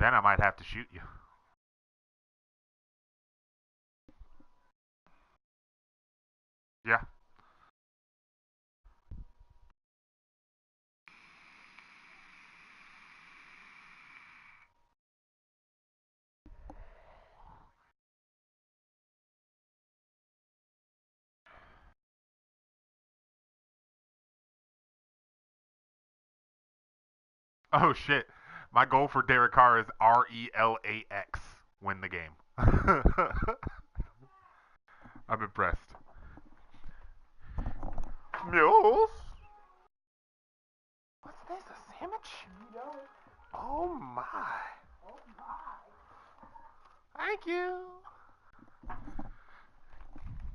Then I might have to shoot you. Yeah. Oh shit. My goal for Derek Carr is RELAX. Win the game. I'm impressed. Mules? What's this? A sandwich? Oh my. Thank you.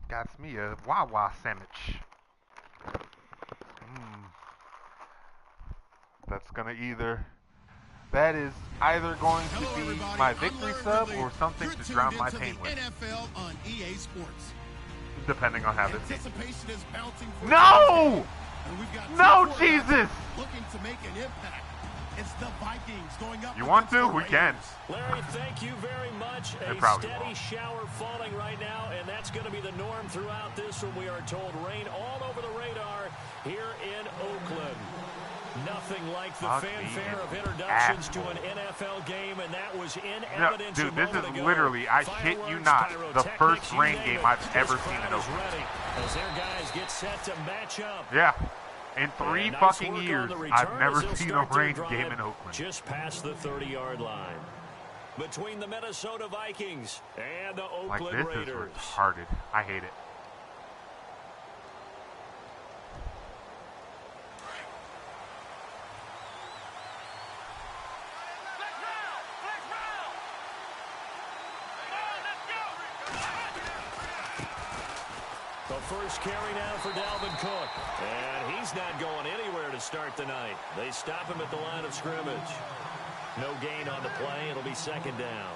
Got me a Wawa sandwich. That is either going to be my victory sub or something to drown my pain with. NFL on EA Sports. Depending on how this Anticipation is bouncing. No! No, Jesus! Looking to make an impact. It's the Vikings going up. You want to? We can. Larry, thank you very much. A steady shower falling right now, and that's going to be the norm throughout this one. We are told rain all over the radar here in Oakland. Nothing like the fanfare of introductions to an NFL game, and that was in evidence. Dude, this is literally, I shit you not, the first rain game I've ever seen in Oakland. As their guys get set to match up. Yeah. In 3 fucking years, I've never seen a rain game in Oakland. Just past the 30-yard line. Between the Minnesota Vikings and the Oakland Raiders. This is retarded. I hate it. The first carry now for Dalvin Cook. And he's not going anywhere to start the night. They stop him at the line of scrimmage. No gain on the play. It'll be second down.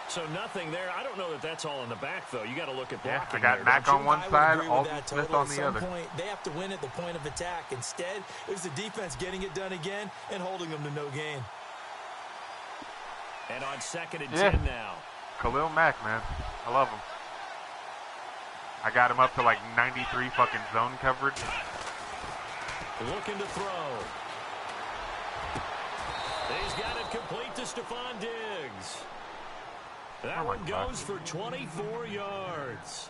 So nothing there. I don't know that that's all in the back, though. You got to look at blocking. I got Mack on one side, Alden Smith on the other. Point, they have to win at the point of attack. Instead, it was the defense getting it done again and holding them to no gain. And on 2nd and 10 now. Khalil Mack, man. I love him. I got him up to like 93 fucking zone coverage. Looking to throw. He's got it complete to Stephon Diggs. That one goes for 24 yards.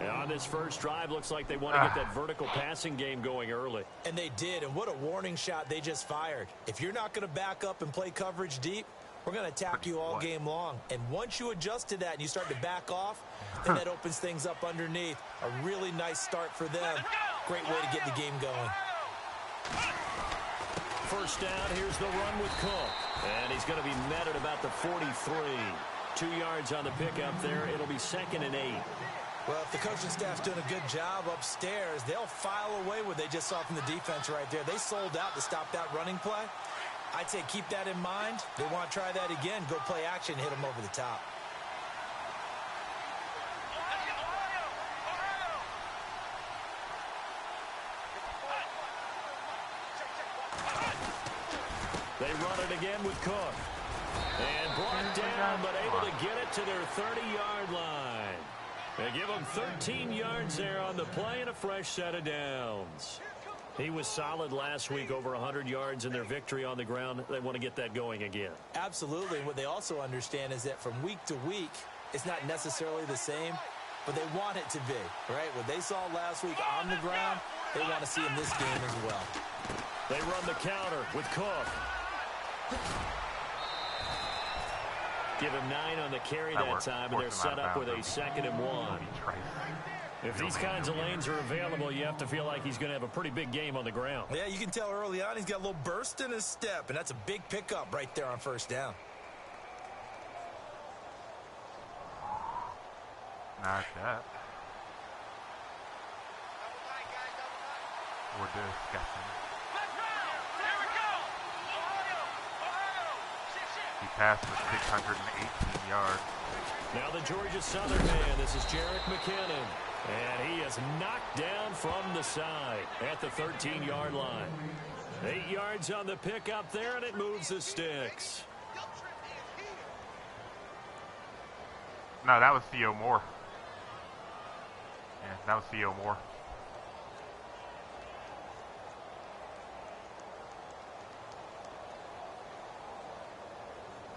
And on this first drive, looks like they want to get that vertical passing game going early. And they did, and what a warning shot they just fired. If you're not going to back up and play coverage deep, we're going to attack you all game long. And once you adjust to that and you start to back off, then that opens things up underneath. A really nice start for them. Great way to get the game going. First down, here's the run with Cook. And he's going to be met at about the 43. 2 yards on the pickup there. It'll be 2nd and 8. Well, if the coaching staff's doing a good job upstairs, they'll file away what they just saw from the defense right there. They sold out to stop that running play. I'd say keep that in mind. They want to try that again. Go play action, hit them over the top. They run it again with Cook. And brought down, but able to get it to their 30-yard line. They give them 13 yards there on the play and a fresh set of downs. He was solid last week, over 100 yards in their victory on the ground. They want to get that going again. Absolutely. And what they also understand is that from week to week, it's not necessarily the same, but they want it to be, right? What they saw last week on the ground, they want to see in this game as well. They run the counter with Cook. Give him 9 on the carry that time, and they're set up with a 2nd and 1. If these kinds of lanes are available, you have to feel like he's going to have a pretty big game on the ground. Yeah, you can tell early on he's got a little burst in his step, and that's a big pickup right there on first down. Not that. We're discussing. He passed for 618 yards. Now the Georgia Southern man, this is Jerick McKinnon. And he is knocked down from the side at the 13-yard line. 8 yards on the pickup there, and it moves the sticks. No, that was Theo Moore. Yeah, that was Theo Moore.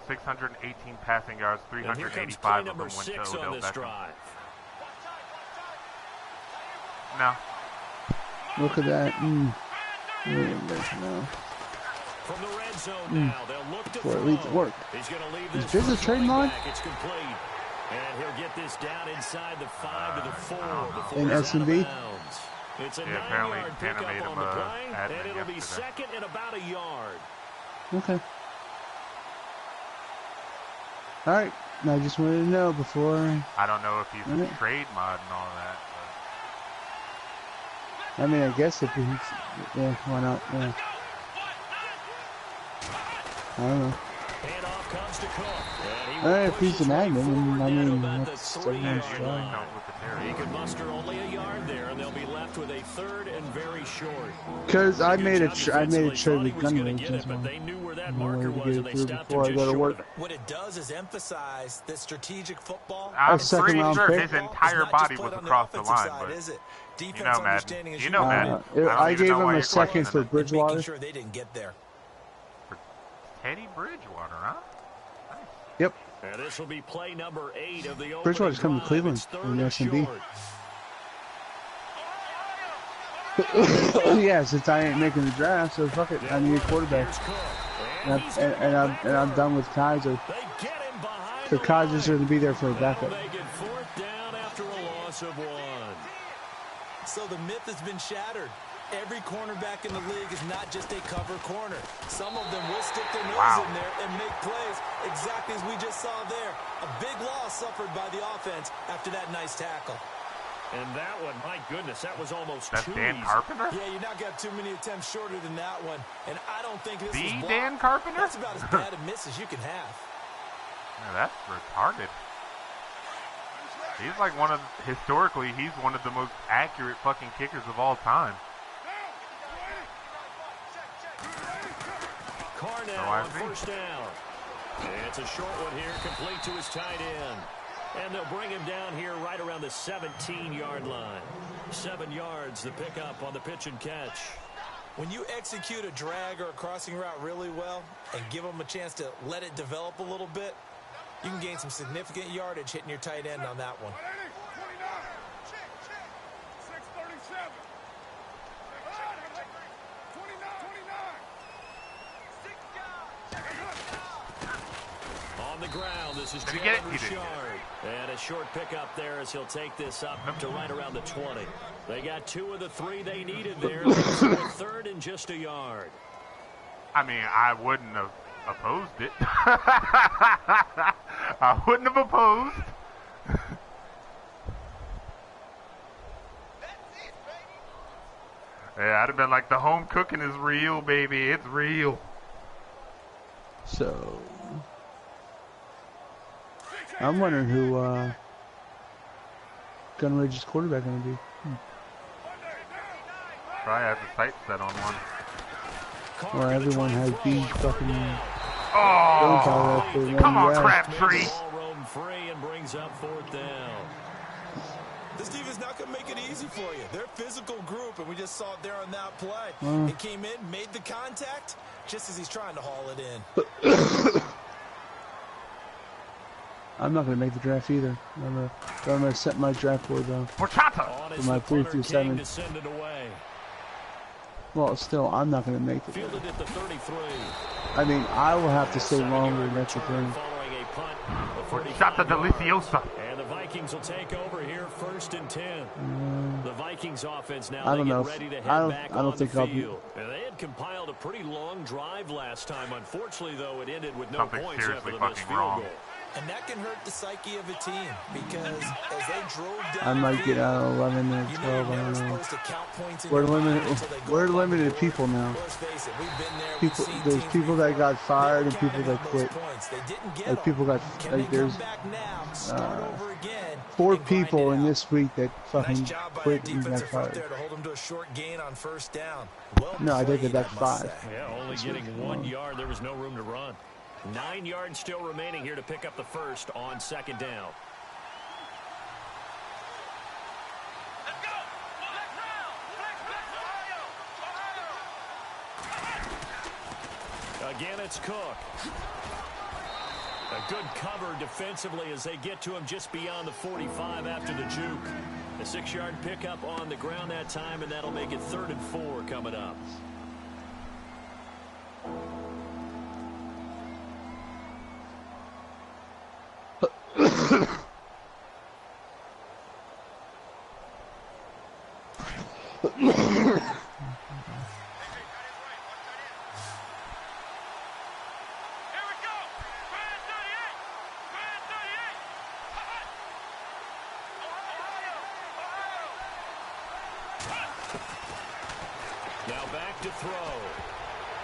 .618 passing yards, 385 of them went to Odell Beckham. No. Look at that. No. From the red zone now, they'll look to Before it leads to work. He's going to leave this. Is this a trade line? It's complete. And he'll get this down inside the 5 to the 4 before in he's out of SMB? bounds. It's a Yeah, apparently 9-yard Tanner pickup made on him the play, admin and it'll be yesterday. second and about a yard. Okay. All right. I just wanted to know before. I don't know if he's a trade mod and all that. I mean, I guess if he's, yeah, why not? Yeah. I don't know. Handoff comes to Cook. If he's an admin, I mean, that's everyone's He job. can muster only a yard there, and they'll be left with a third and very short. Because I made a trade with Gun But Range. they knew where that I marker wanted to was, get and it they through stopped before I him go just to short work. of it. What it does is emphasize that strategic football. I'm second pretty round sure pick. his entire body was across the line, but you know, Madden. You know, Madden. I gave him a second for Bridgewater. Making sure they didn't get there. For Teddy Bridgewater, huh? Yep. And this will be play number 8 of the Bridgewater's coming to Cleveland in the SMB. Yeah, since I ain't making the draft, so fuck it. I need a quarterback. And I'm done with Kaiser. So Kaiser's going to be there for a backup. Fourth down after a loss of 1. So the myth has been shattered. Every cornerback in the league is not just a cover corner. Some of them will stick their nose in there and make plays exactly as we just saw there. A big loss suffered by the offense after that nice tackle. And that one, my goodness, that was almost That's too Dan easy. Carpenter? Yeah, you're not going to have too many attempts shorter than that one. And I don't think this was blocked. Dan Carpenter? That's about as bad a miss as you can have. Yeah, that's retarded. He's like historically, he's one of the most accurate fucking kickers of all time. Carnell on first down. It's a short one here, complete to his tight end. And they'll bring him down here right around the 17-yard line. 7 yards, the pickup on the pitch and catch. When you execute a drag or a crossing route really well and give them a chance to let it develop a little bit, you can gain some significant yardage hitting your tight end on that one. On the ground, this is Jalen Richard. And a short pickup there as he'll take this up to right around the 20. They got 2 of the 3 they needed there. So a third and just a yard. I mean, I wouldn't have opposed it. I wouldn't have opposed. Yeah, I'd have been like, the home cooking is real, baby. It's real. So, I'm wondering who Gun Rage's quarterback going to be. Probably has a sight set on one. Or everyone has these fucking... Oh! Come on, Crabtree! Roam free and brings up 4th down. This team is not going to make it easy for you. They're a physical group, and we just saw it there on that play. He came in, made the contact, just as he's trying to haul it in. I'm not going to make the draft either. I'm going to set my draft board though. For my 3 through 7. Well, still, I'm not going to make it. Fielded at the 33. I mean, I will have to stay longer, and that's the thing. Shota Deliciosa. And the Vikings will take over here 1st and 10. The Vikings offense now I don't know. ready to head back I don't think I'll be. And they had compiled a pretty long drive last time. Unfortunately, though, it ended with no Something points after seriously the missed fucking field wrong. goal. And that can hurt the psyche of a team because as they drove down, I might get out of 11 or 12. I don't know. We're limited people now. There's people that got fired and people that quit. Like people got like there's 4 people in this week that fucking quit and got fired. No, I think that's 5. Yeah, only getting 1 yard. There was no room to run. 9 yards still remaining here to pick up the first on 2nd down. Again, it's Cook. A good cover defensively as they get to him just beyond the 45 after the juke. A 6-yard pickup on the ground that time, and that'll make it 3rd and 4 coming up. Now back to throw.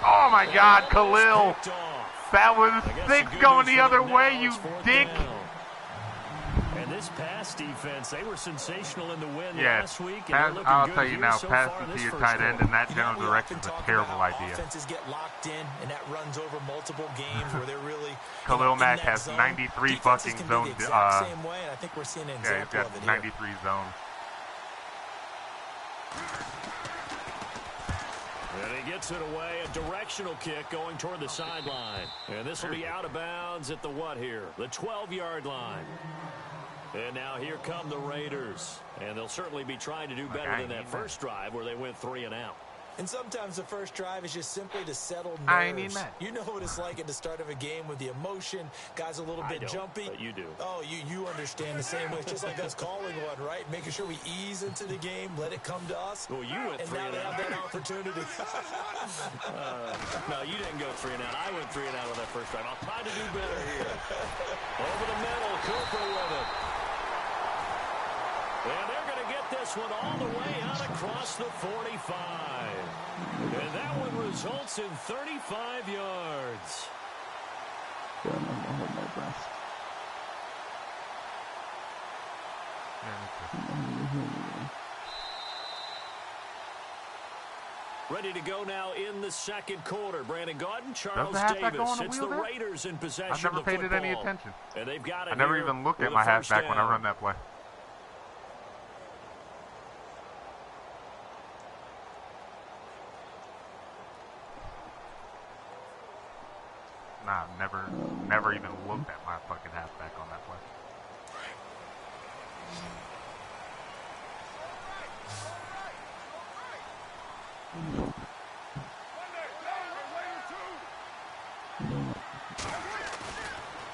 Oh my God, Khalil. That was 6 going the other way, you dick. And this pass defense, they were sensational in the win last week. I'll tell you now, passing to your tight end in that general direction is a terrible idea. Offenses get locked in, and that runs over multiple games where they're really. Khalil Mack has 93 fucking zone. Same way, and I think we're seeing an yeah, he's got 93 zone. And he gets it away, a directional kick going toward the sideline. And this will be out of bounds at the what here? The 12-yard line. And now here come the Raiders. And they'll certainly be trying to do better than that first drive where they went 3 and out. And sometimes the first drive is just simply to settle nerves. You know what it's like at the start of a game with the emotion. Guys a little bit jumpy. But you do. Oh, you understand the same way. It's just like us calling one, right? Making sure we ease into the game, let it come to us. Well, you went 3 and out. And now they have that opportunity. No, you didn't go 3 and out. I went 3 and out on that first drive. I'll try to do better here. Over the middle, Cooper with it. And they're going to get this one all the way out across the 45. And that one results in 35 yards. I'm going to hold my breath. Ready to go now in the second quarter. Brandon Gaudin, Charles Davis. It's the Raiders in possession of the football. I never paid it any attention. And they've got it. I never even looked at my halfback when I run that play. Nah, never even looked at my fucking halfback on that play.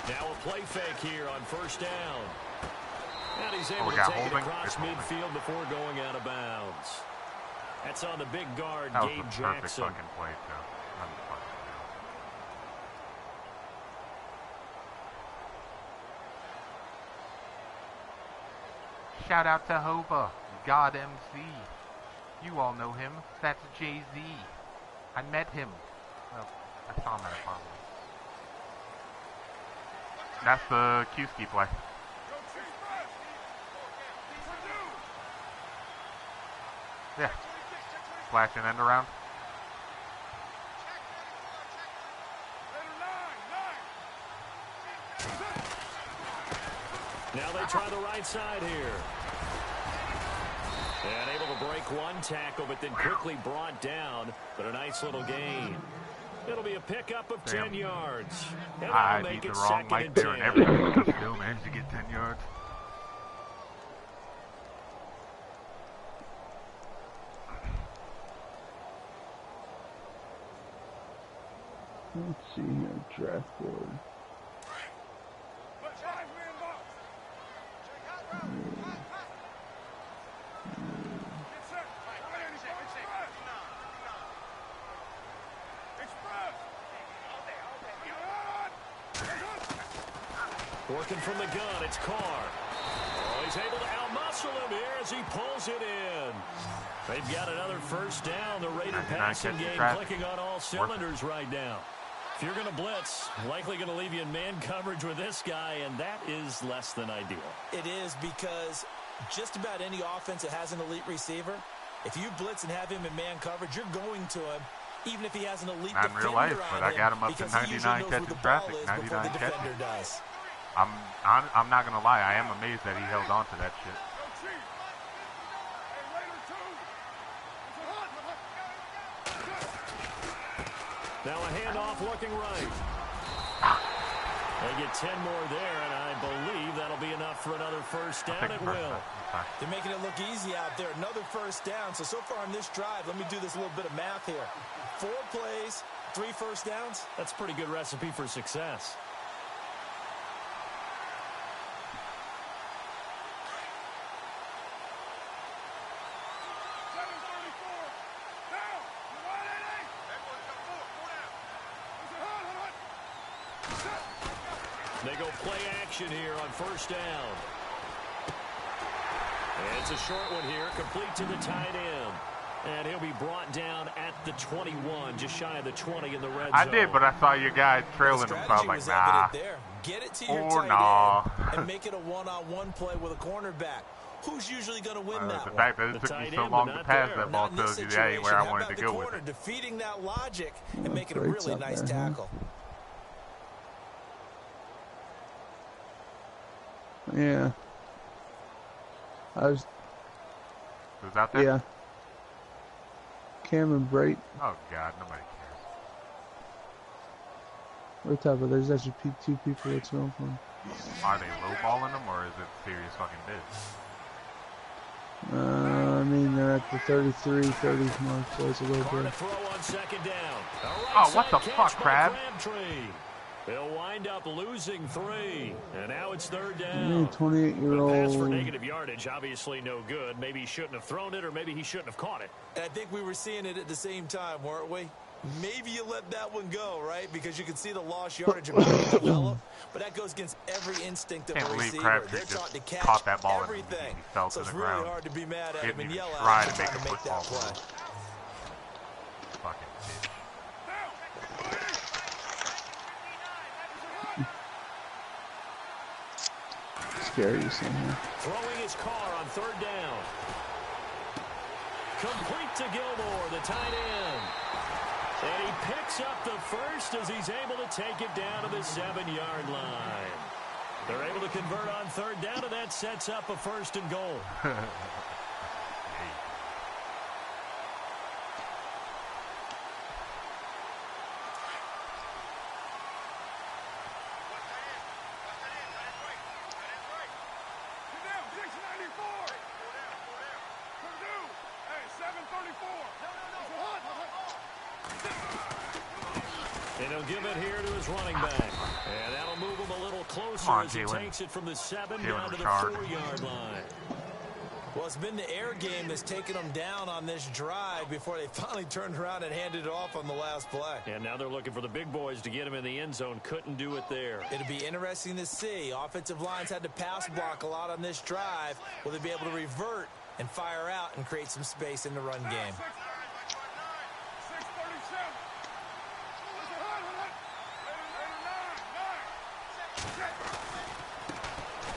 Now a play fake here on first down. And he's able to take it across midfield before going out of bounds. That's on the big guard, Gabe Jackson. That was a perfect fucking play, too. Shout out to Hova, God MC. You all know him. That's Jay-Z. I met him. Well, I saw him at a party. That's the Q-ski play. Yeah. Flash and end around. Now they try the right side here. And able to break one tackle, but then quickly brought down. But a nice little gain. It'll be a pickup of 10 yards. And I beat the wrong mic there and everything. Still managed to get 10 yards. Let's see here, draft board. Working from the gun, it's Carr. Oh, he's able to outmuscle him here as he pulls it in. They've got another first down. The Raider passing game clicking on all cylinders right now. If you're going to blitz, likely going to leave you in man coverage with this guy, and that is less than ideal. It is, because just about any offense that has an elite receiver, if you blitz and have him in man coverage, you're going to him, even if he has an elite defender. Not in real life, but I got him up to 99 catching traffic, 99 catches. I'm not going to lie, I am amazed that he held on to that shit. Now a handoff looking right. They get 10 more there, and I believe that'll be enough for another first down at will. They're making it look easy out there. Another first down. So far on this drive, let me do this little bit of math here. 4 plays, 3 first downs. That's a pretty good recipe for success. They go play action here on first down. And it's a short one here, complete to the tight end. And he'll be brought down at the 21, just shy of the 20 in the red zone. I did, but I saw your guy trailing him, so I was like, nah. Get it to your tight end and make it a one-on-one play with a cornerback. Who's usually going to win that the one? fact that it took me so long to pass that ball tells you that ain't where I wanted to go with it. Defeating that logic and making a really nice tackle. Yeah. Who's out there? Yeah. Cameron Brate. Oh, God, nobody cares. What type of, there's actually 2 people that's going for him. Are they lowballing them, or is it serious fucking biz? I mean, they're at the 33, 30 mark, so it's a little bit. Oh, what the fuck, Crab? They'll wind up losing 3, and now it's third down. 28-year-old. Pass for negative yardage, obviously no good. Maybe he shouldn't have thrown it, or maybe he shouldn't have caught it. And I think we were seeing it at the same time, weren't we? Maybe you let that one go, right? Because you can see the lost yardage develop, but that goes against every instinct of a receiver. They're taught to catch caught that ball everything. And he fell so to it's the really ground. hard to be mad at him and yell at him to to make that play. Fucking bitch. Scary to see him. Throwing his car on third down. Complete to Gilmore, the tight end. And he picks up the first as he's able to take it down to the 7-yard line. They're able to convert on third down, and that sets up a first and goal. And he'll give it here to his running back. And that'll move him a little closer as he takes it from the 7 down to the 4-yard line. Well, it's been the air game that's taken them down on this drive before they finally turned around and handed it off on the last play. And now they're looking for the big boys to get him in the end zone. Couldn't do it there. It'll be interesting to see. Offensive lines had to pass block a lot on this drive. Will they be able to revert and fire out and create some space in the run game?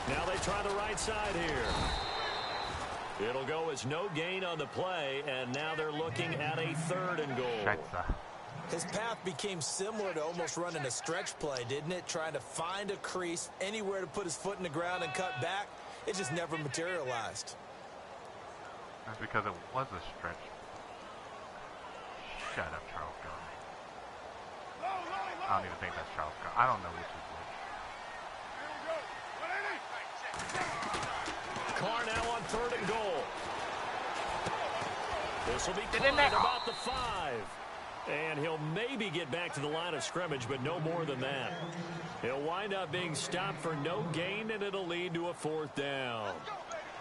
Now they try the right side here. It'll go as no gain on the play, and now they're looking at a 3rd and goal. His path became similar to almost running a stretch play, didn't it? Trying to find a crease, anywhere to put his foot in the ground and cut back. It just never materialized. That's because it was a stretch. Shut up, Charles Gunn. I don't even think that's Charles Gunn. I don't know which is which. Carr now on 3rd and goal. This will be caught about the 5. And he'll maybe get back to the line of scrimmage, but no more than that. He'll wind up being stopped for no gain, and it'll lead to a 4th down.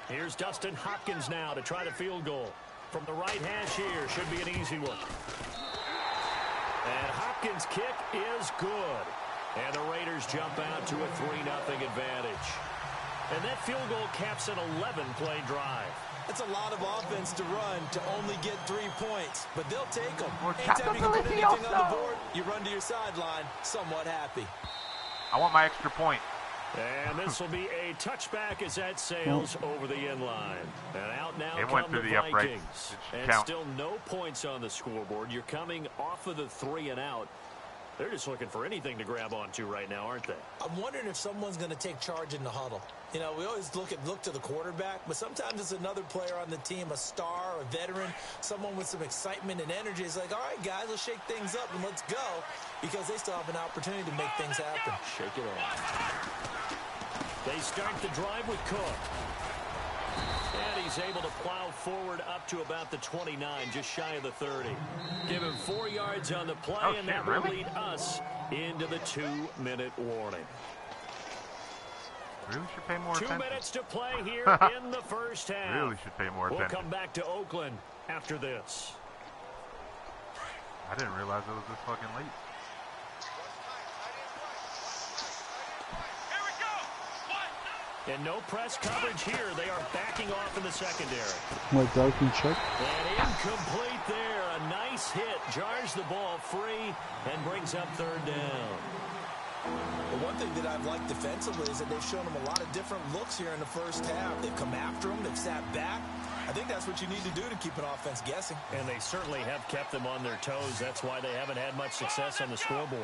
Here's Dustin Hopkins now to try the field goal. From the right hash here, should be an easy one. And Hopkins' kick is good. And the Raiders jump out to a 3-0 advantage. And that field goal caps an 11-play drive. It's a lot of offense to run to only get 3 points, but they'll take them. Anytime you can put anything on the board, you run to your sideline somewhat happy. I want my extra point. And this will be a touchback as that sails over the end line. And out now come the Vikings. And still no points on the scoreboard. You're coming off of the 3 and out. They're just looking for anything to grab onto right now, aren't they? I'm wondering if someone's going to take charge in the huddle. You know, we always look to the quarterback, but sometimes it's another player on the team, a star, a veteran, someone with some excitement and energy. It's like, all right, guys, let's shake things up and let's go, because they still have an opportunity to make things happen. Shake it off. They start the drive with Cook. And he's able to plow forward up to about the 29, just shy of the 30. Give him 4 yards on the play, and that will lead us into the 2-minute warning. Really should pay more attention. 2 minutes to play here in the first half. Really should pay more attention. We'll come back to Oakland after this. I didn't realize it was this fucking late. And no press coverage here. They are backing off in the secondary. What, Doug can check? And incomplete there. A nice hit. Jars the ball free and brings up 3rd down. The one thing that I've liked defensively is that they've shown them a lot of different looks here in the first half. They've come after them. They've sat back. I think that's what you need to do to keep an offense guessing. And they certainly have kept them on their toes. That's why they haven't had much success on the scoreboard.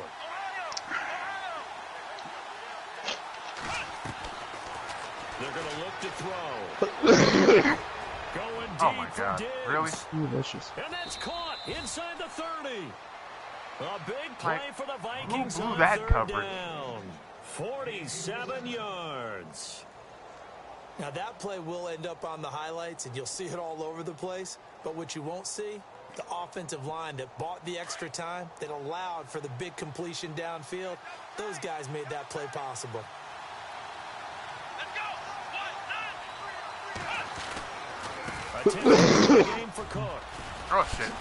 They're going to look to throw. Going deep oh my God. for Diggs. Really? Delicious. And that's caught inside the 30. A big play for the Vikings on that 3rd coverage? down. 47 yards. Now that play will end up on the highlights, and you'll see it all over the place. But what you won't see, the offensive line that bought the extra time, that allowed for the big completion downfield, those guys made that play possible. A 10-point game for Cook. Oh, shit.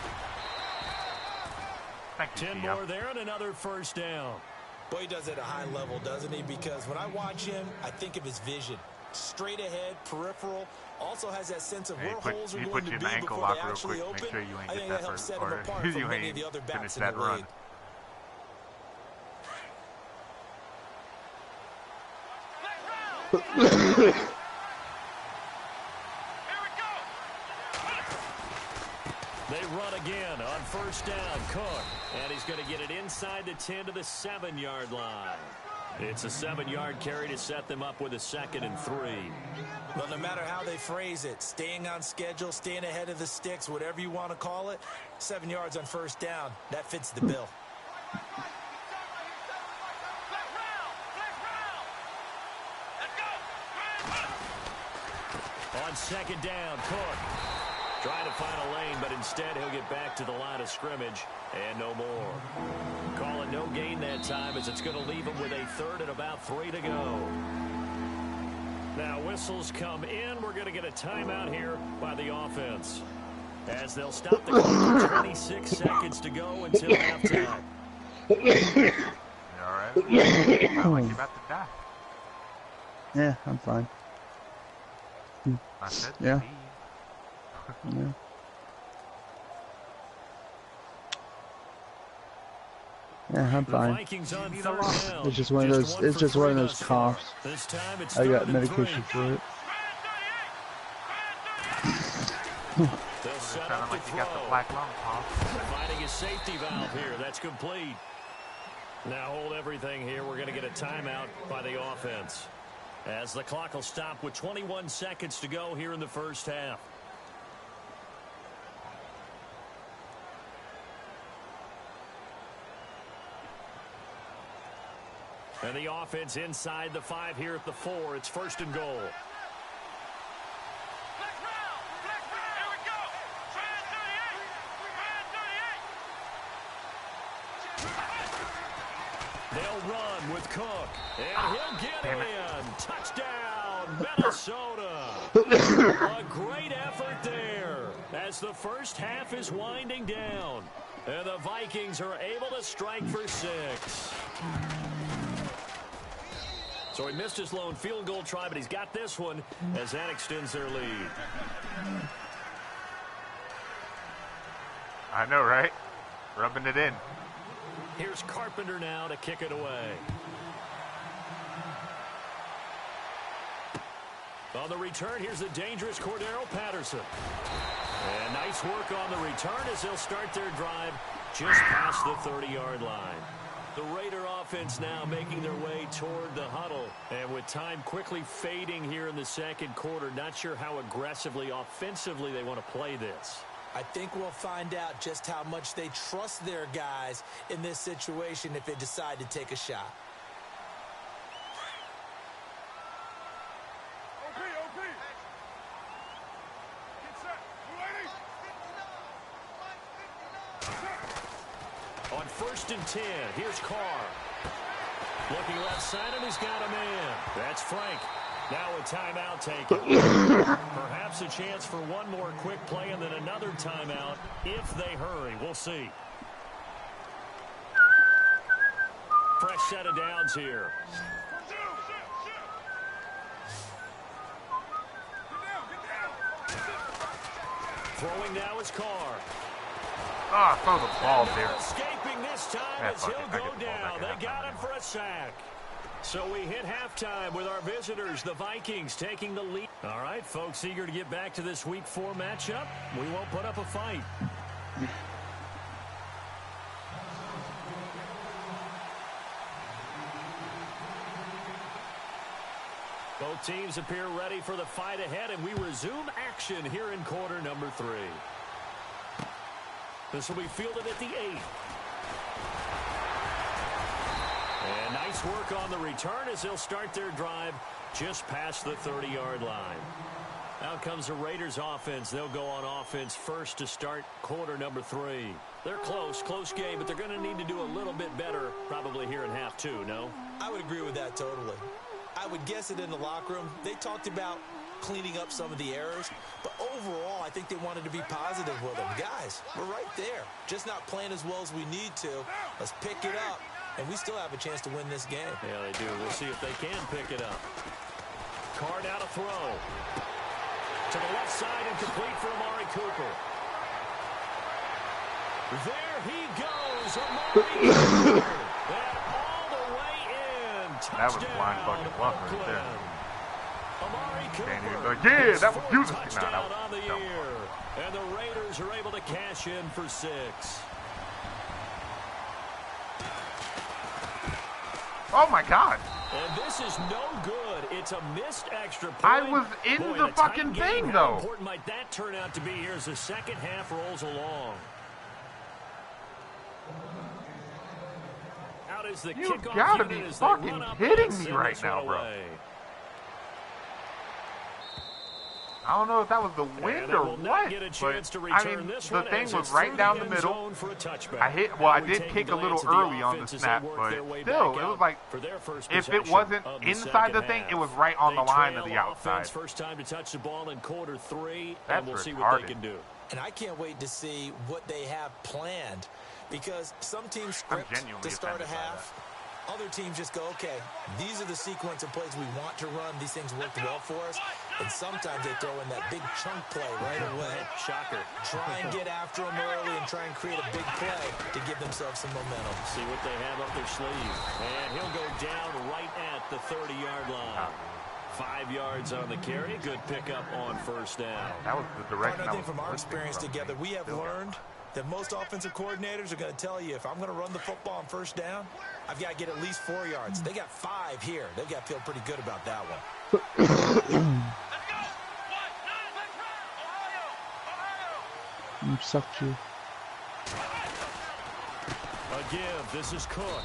Thank you, 10 more there and another 1st down. Boy, he does it at a high level, doesn't he? Because when I watch him, I think of his vision. Straight ahead, peripheral, also has that sense of where holes are going to be before they actually open. Sure you ain't I think that helps set him apart from many of the other backs in the league. They run again on 1st down. Cook. And he's going to get it inside the 10 to the 7-yard line. It's a 7-yard carry to set them up with a 2nd and 3. Well, no matter how they phrase it, staying on schedule, staying ahead of the sticks, whatever you want to call it, 7 yards on 1st down, that fits the bill. On 2nd down, Cook. Trying to find a lane, but instead he'll get back to the line of scrimmage and no more. Call it no gain that time, as it's going to leave him with a 3rd and about 3 to go. Now whistles come in. We're going to get a timeout here by the offense, as they'll stop the clock with 26 seconds to go until halftime. You alright? Sound like you're about to die. Yeah, I'm fine. I said yeah. Yeah. Yeah, I'm fine. It's just one of those. It's just one of those coughs. I got medication for it. Sounded like you got the black lung cough. Finding a safety valve here. That's complete. Now hold everything here. We're going to get a timeout by the offense, as the clock will stop with 21 seconds to go here in the first half. And the offense inside the 5 here at the 4. It's 1st and goal. They'll run with Cook, and he'll get in. Touchdown, Minnesota. A great effort there, as the first half is winding down, and the Vikings are able to strike for 6. So he missed his lone field goal try, but he's got this one as that extends their lead. I know, right? Rubbing it in. Here's Carpenter now to kick it away. On the return, here's the dangerous Cordero Patterson. And nice work on the return as they'll start their drive just past the 30-yard line. The Raider offense now making their way toward the huddle. And with time quickly fading here in the second quarter, not sure how aggressively, offensively they want to play this. I think we'll find out just how much they trust their guys in this situation if they decide to take a shot. On 1st and 10, here's Carr. Looking left side, and he's got a man. That's Frank. Now a timeout taken. Perhaps a chance for one more quick play and then another timeout if they hurry. We'll see. Fresh set of downs here. Throwing now is Carr. Ah, throw the ball there. Escaping this time as he'll go down. They got him for a sack. So we hit halftime with our visitors, the Vikings, taking the lead. All right, folks, eager to get back to this Week 4 matchup. We won't put up a fight. Both teams appear ready for the fight ahead, and we resume action here in quarter number 3. This will be fielded at the 8. And nice work on the return as they'll start their drive just past the 30-yard line. Out comes the Raiders offense. They'll go on offense first to start quarter number 3. They're close game, but they're going to need to do a little bit better probably here in half 2, no? I would agree with that totally. I would guess it in the locker room. They talked about cleaning up some of the errors, but overall I think they wanted to be positive with them. Guys, we're right there, just not playing as well as we need to. Let's pick it up, and we still have a chance to win this game. Yeah, they do. We'll see if they can pick it up. Carr now to throw to the left side and complete for Amari Cooper. There he goes, Amari Cooper. And all the way in. Touchdown. That was blind fucking bluff right there. Amari Cooper. Yeah, that was beautiful. Touchdown on the year. And the Raiders are able to cash in for 6. Oh my God. And this is no good. It's a missed extra point. I was in the fucking thing, though. How important might that turn out to be here as the second half rolls along? Out is the You kickoff gotta be unit as they fucking run up kidding and me send right this now, one bro. away. I don't know if that was the wind or what, but I mean, the thing was right down the middle. I did kick a little early on the snap, but still, it was like, if it wasn't inside the thing, it was right on the line of the outside. First time to touch the ball in quarter 3, That's and we'll see what they retarded. can do. And I can't wait to see what they have planned, because some teams script to start a half. Other teams just go, okay, these are the sequence of plays we want to run. These things worked well for us. And sometimes they throw in that big chunk play right away. Shocker. Try and get after them early and try and create a big play to give themselves some momentum. See what they have up their sleeve. And he'll go down right at the 30-yard line. 5 yards on the carry. Good pickup on first down. That was the direction. I think from our experience together, we have learned that most offensive coordinators are going to tell you, if I'm going to run the football on first down, I've got to get at least 4 yards. They got 5 here. They've got to feel pretty good about that one. You sucked you. A give. This is Cook.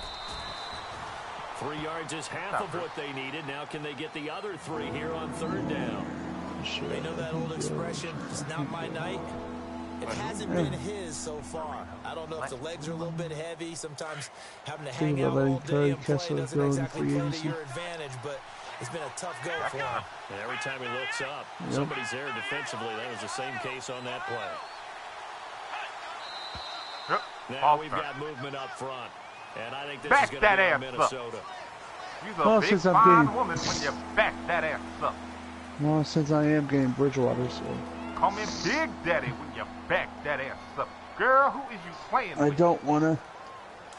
3 yards is half of what they needed. Now can they get the other 3 here on third down? They know that old expression, it's not my night. It hasn't been his so far. I don't know if the legs are a little bit heavy. Sometimes having to hang out all day and play doesn't exactly play to your advantage, but it's been a tough go for him. And every time he looks up, somebody's there defensively. That was the same case on that play. Now we've got movement up front. And I think this is going to be Minnesota. You're a big, fine woman when you back that ass up. Well, since I am getting Bridgewater, so... Call me Big Daddy when you back that ass up. Girl, who is you playing with? I don't want to...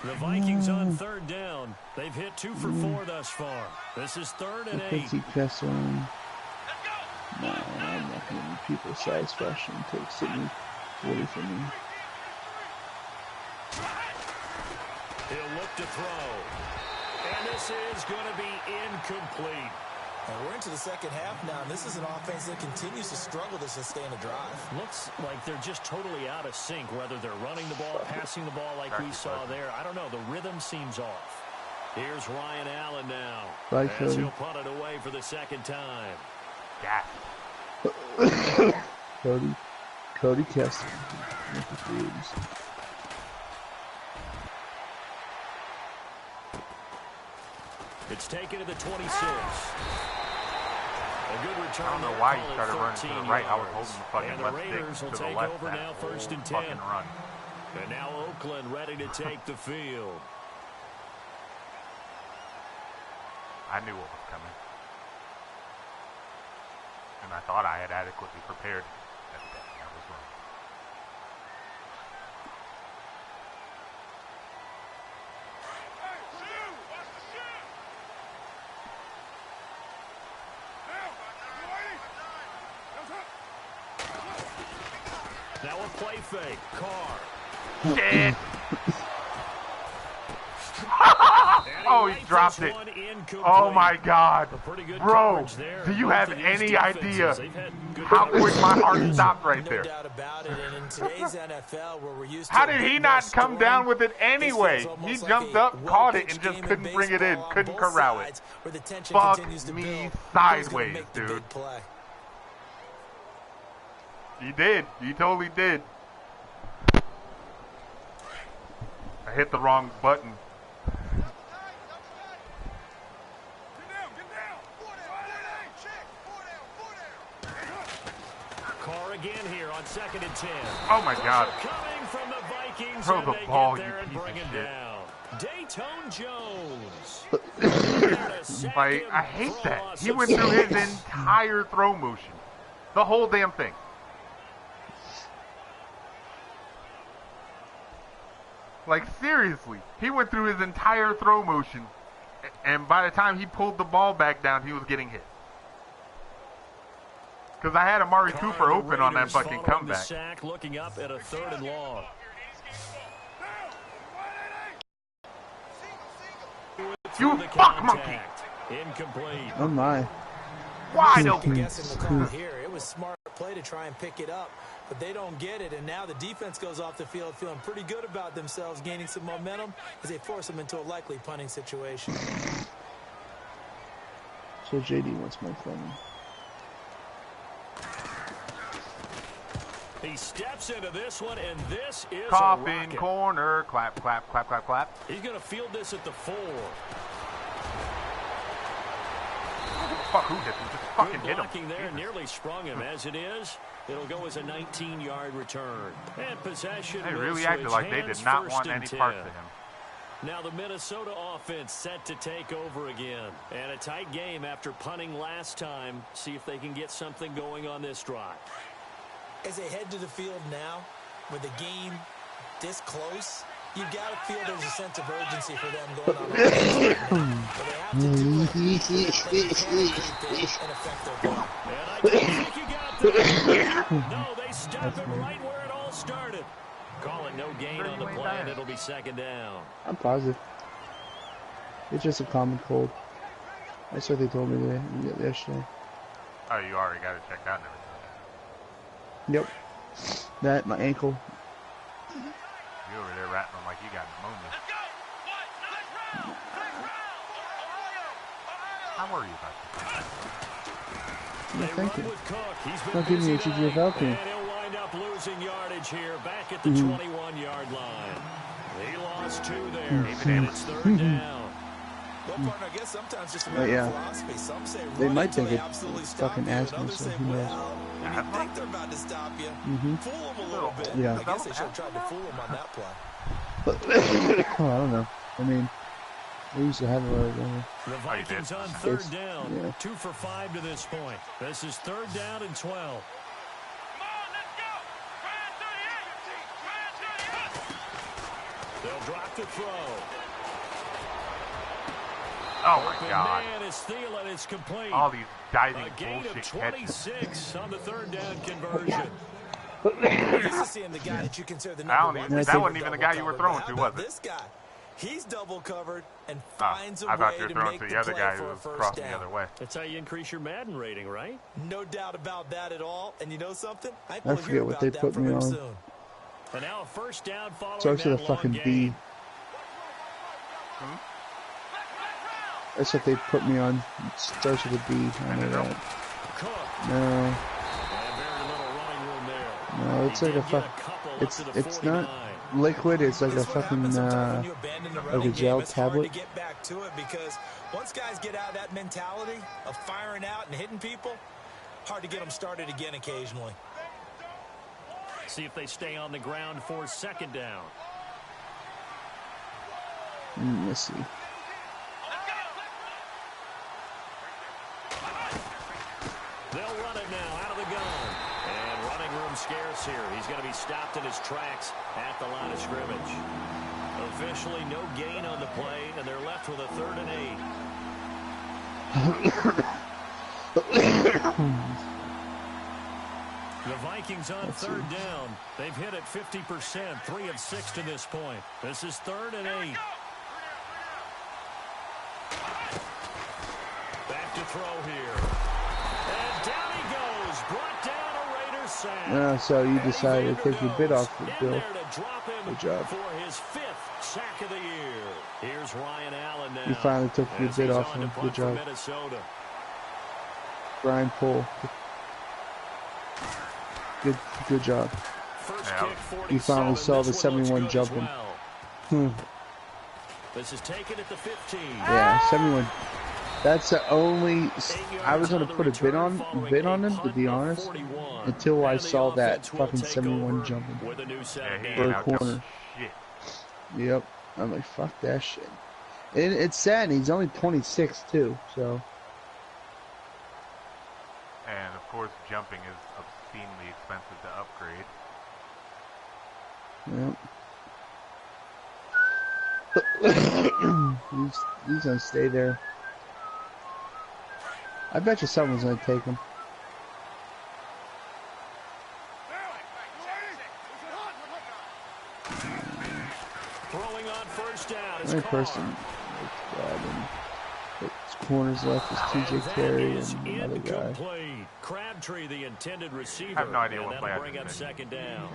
The Vikings on third down. They've hit 2 for 4 thus far. This is 3rd and 8. Kessler. No, I'm not going to people satisfaction take Sydney 40 from me. He'll look to throw. And this is going to be incomplete. And we're into the second half now, and this is an offense that continues to struggle to sustain a drive. Looks like they're just totally out of sync, whether they're running the ball, passing the ball like we saw there. I don't know. The rhythm seems off. Here's Ryan Allen now. Bye, as he'll punt it away for the second time. Yeah. Cody Kessler. It's taken to the 26. A good return. I don't know why he started running to the right. I was holding the fucking left stick to the left. Over now, 1st and 10. Fucking run. And now Oakland ready to take the field. I knew what was coming. And I thought I had adequately prepared. I was wrong. Now a play fake. Carr. Shit. Oh, he dropped it. Oh, my God. Bro, do you have any idea how quick my heart stopped right there? How did he not come down with it anyway? He jumped up, caught it, and just couldn't bring it in. Couldn't corral it. Fuck me sideways, dude. He did. He totally did. I hit the wrong button. Carr again here on 2nd and 10. Oh my God. Coming from the Vikings. Throw the ball, you piece of shit. Dayton Jones. Like, I hate that. He went through his entire throw motion. The whole damn thing. Like, seriously. He went through his entire throw motion, and by the time he pulled the ball back down, he was getting hit. Because I had Amari Cooper open on that fucking comeback. Sack, looking up at a 3rd and long. You fuck monkey! Incomplete. Oh my. Wide open. Guessing the call here. It was smart play to try and pick it up, but they don't get it, and now the defense goes off the field feeling pretty good about themselves, gaining some momentum as they force them into a likely punting situation. So JD wants my phone. He steps into this one, and this is Coffin corner. Clap, clap, clap, clap, clap. He's going to field this at the 4. Fuck, who hit him? Just fucking hit him. There, nearly sprung him. As it is, it'll go as a 19-yard return. And possession. They really acted like they did not want any parts of him. Now the Minnesota offense set to take over again. And a tight game after punting last time. See if they can get something going on this drive. As they head to the field now, with the game this close, you've got to feel there's a sense of urgency for them going on. They have to do it and affect their game. And I don't think you got that. No, they stopped him right where it all started. Calling no gain on the play, and it'll be 2nd down. I'm positive. It's just a common cold. That's what they told me yesterday. Oh, you already got it checked out and everything. Yep. That, my ankle. You over there rattling like you got pneumonia. How are you about that? No, thank you. Don't give me a GGFL team. And he'll wind up losing yardage here back at the 21-yard line. He lost 2 there. And it's 3rd down. Well, partner, I guess sometimes just a matter of philosophy. Some say they might think it's fucking asthma, so who knows. When you think they're about to stop you, fool them a little bit. Yeah. I guess they should have tried to fool them on that play. Oh, I don't know. I mean, We used to have it right there. The Vikings on third down. 2 for 5 to this point. This is 3rd down and 12. They'll drop the throw. Oh my God! Man is Thielen. It's complete. All these diving a gain bullshit of 26 catches. on the 3rd down conversion. Used to seeing the guy that you consider the number one. That wasn't even the guy you were throwing to, was it? This guy, he's double covered and finds a I thought way you were to throwing make to the the other play guy for who a was first crossing down. the other way. That's how you increase your Madden rating, right? No doubt about that at all. And you know something? I forget what they put me on. And now a first down following Starts with a that fucking long B. gain. That's what they put me on. It starts with a B. I know that. No. No, it's like a fuck. It's not liquid. It's like a fucking like a gel tablet. To get back to it because once guys get out of that mentality of firing out and hitting people, hard to get them started again occasionally. See if they stay on the ground for 2nd down. Let's see. They'll run it now out of the gun. And running room scarce here. He's going to be stopped in his tracks at the line of scrimmage. Officially no gain on the play, and they're left with a 3rd and 8. The Vikings on 3rd down. They've hit it 50%, 3 of 6 to this point. This is 3rd and 8. Back to throw here. And down he goes. Brought down a Raiders sack. So you decided to take your bid off the Bill. Good job. For his 5th sack of the year. Here's Ryan Allen now. You finally took your bid off him. Good job. Minnesota. Brian Poole. Good job. You finally saw the 71 jumping. This is taken at the 15. Yeah, 71. That's the only. I was gonna put a bid on him, to be honest, until I saw that fucking 71 jumping for a corner. Yep, I'm like, fuck that shit. And it's sad. He's only 26 too, so. And of course, jumping is obscenely expensive to upgrade. Yep. He's gonna stay there. I bet you someone's gonna take him. Throwing on 1st down. The only person corners left is TJ Carey and another guy. Crabtree, the intended receiver. I have no idea what play that'll bring up 2nd down.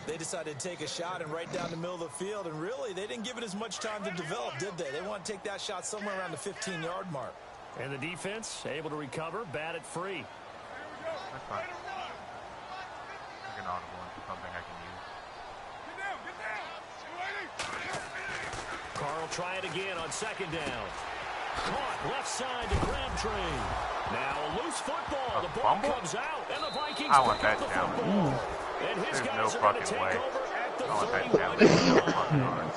They decided to take a shot and right down the middle of the field, and really, they didn't give it as much time to develop, did they? They want to take that shot somewhere around the 15-yard mark. And the defense able to recover, bat it free. That's fine. Like an audible into something I can use. Carl try it again on 2nd down. Caught left side to Crabtree. Now a loose football. The ball comes out, and the Vikings I want that pick up the down. football. And his There's guys no are going to fucking take way. over at the I want that 31 down. yard.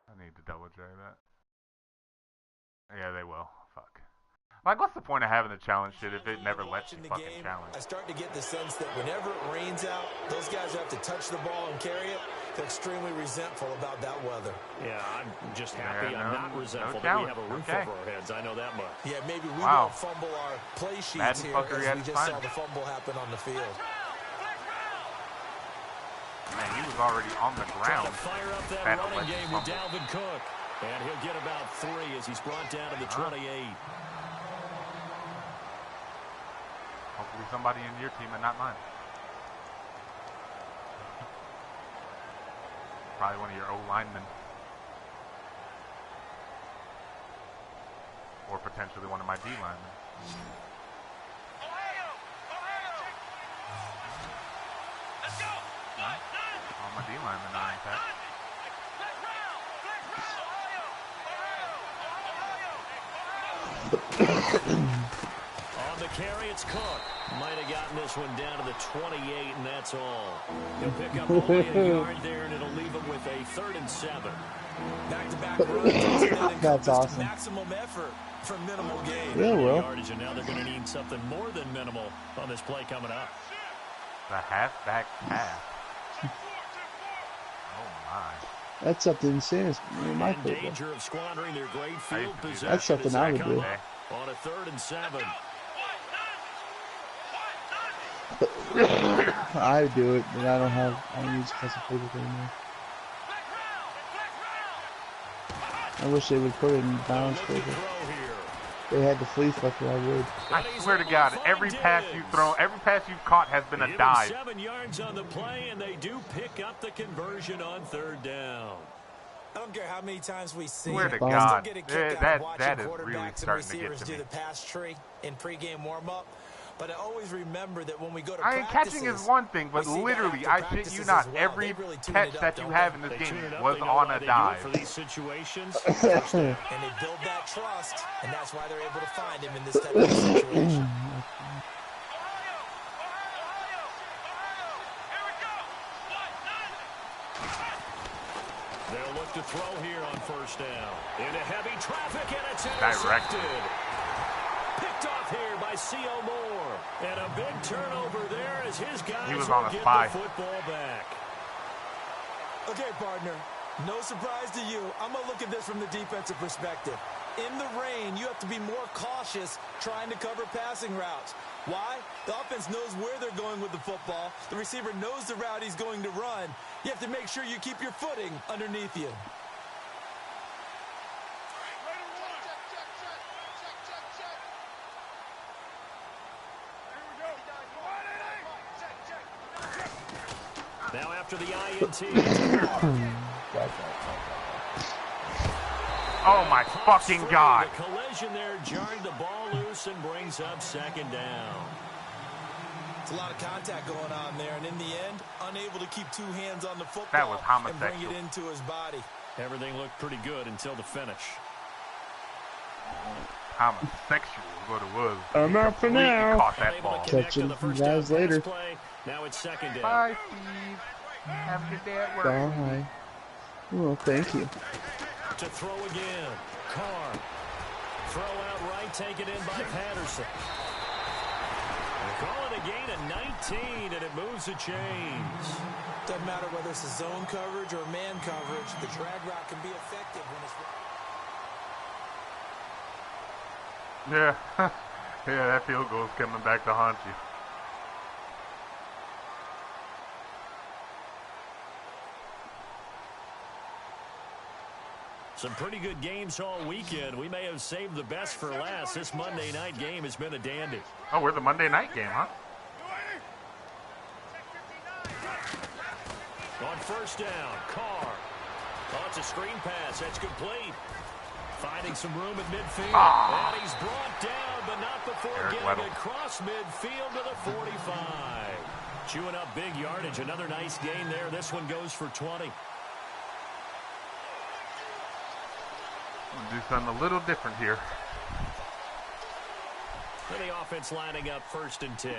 I need to double check that. Yeah, they will. Fuck. Like, what's the point of having the challenge shit if it never lets you fucking challenge? I start to get the sense that whenever it rains out, those guys who have to touch the ball and carry it, they're extremely resentful about that weather. Yeah, I'm just happy I'm not resentful that we have a roof over our heads. I know that much. Yeah, maybe we won't fumble our play sheets here as we just saw the fumble happen on the field. Man, he was already on the ground. To fire up that running game with Dalvin Cook. And he'll get about 3 as he's brought down to the 28. Hopefully somebody in your team and not mine. Probably one of your O-linemen. Or potentially one of my D-linemen. All my D-linemen are intact. On the carry, it's Cook. Might have gotten this one down to the 28, and that's all. He'll pick up only a yard there, and it'll leave him with a 3rd and 7. Back-to-back runs. That's awesome. Maximum effort for minimal gain. Yeah, well. Yardage, and now they're going to need something more than minimal on this play coming up. The halfback pass. Oh, my. That's something insane. In danger of squandering their great field possession. That's something I would do. On a 3rd and 7. I do it, but I don't use custom playbook anymore. I wish they would put it in balance playbook. They had the flea flicker, I would. I swear to God, every pass you've thrown, every pass you've caught has been a dive. 7 yards on the play, and they do pick up the conversion on 3rd down. I don't care how many times we see Swear to it. God, Still get a kick out of that is watching really quarterbacks starting and to get receivers to me. do the pass tree in pregame warm-up. But I always remember that when we go to I mean, catching is one thing, but literally, I shit you not, every catch that you have in this game was on a dive. For these situations. And they build that trust, and that's why they're able to find him in this type of situation. They'll look to throw here on 1st down. Into heavy traffic, and it's intercepted. Picked off here by C.O. Moore. And a big turnover there as his guys he was on a get spy. the football back. Okay, partner. No surprise to you. I'm going to look at this from the defensive perspective. In the rain, you have to be more cautious trying to cover passing routes. Why? The offense knows where they're going with the football. The receiver knows the route he's going to run. You have to make sure you keep your footing underneath you. Now after the INT. Oh my fucking God. The collision there jarred the ball loose and brings up 2nd down. It's a lot of contact going on there, and in the end, unable to keep 2 hands on the football That was and bring it into his body. Everything looked pretty good until the finish. Homosexual is what it was. I'm out for now. Caught that ball. Catch you guys later. Now it's 2nd down. Bye, Steve. Have a good day at work. Bye. Well, thank you. To throw again. Carr. Throw out right, taken in by Patterson. They call it a gain of 19, and it moves the chains. Doesn't matter whether it's a zone coverage or man coverage, the drag route can be effective when it's... Yeah. Yeah, that field goal is coming back to haunt you. Some pretty good games all weekend. We may have saved the best for last. This Monday night game has been a dandy. Oh, we're the Monday night game, huh? On 1st down, Carr. Oh, it's a screen pass. That's complete. Finding some room at midfield. And he's brought down, but not before getting across midfield to the 45. Chewing up big yardage. Another nice gain there. This one goes for 20. We'll do something a little different here. And the offense lining up 1st and 10.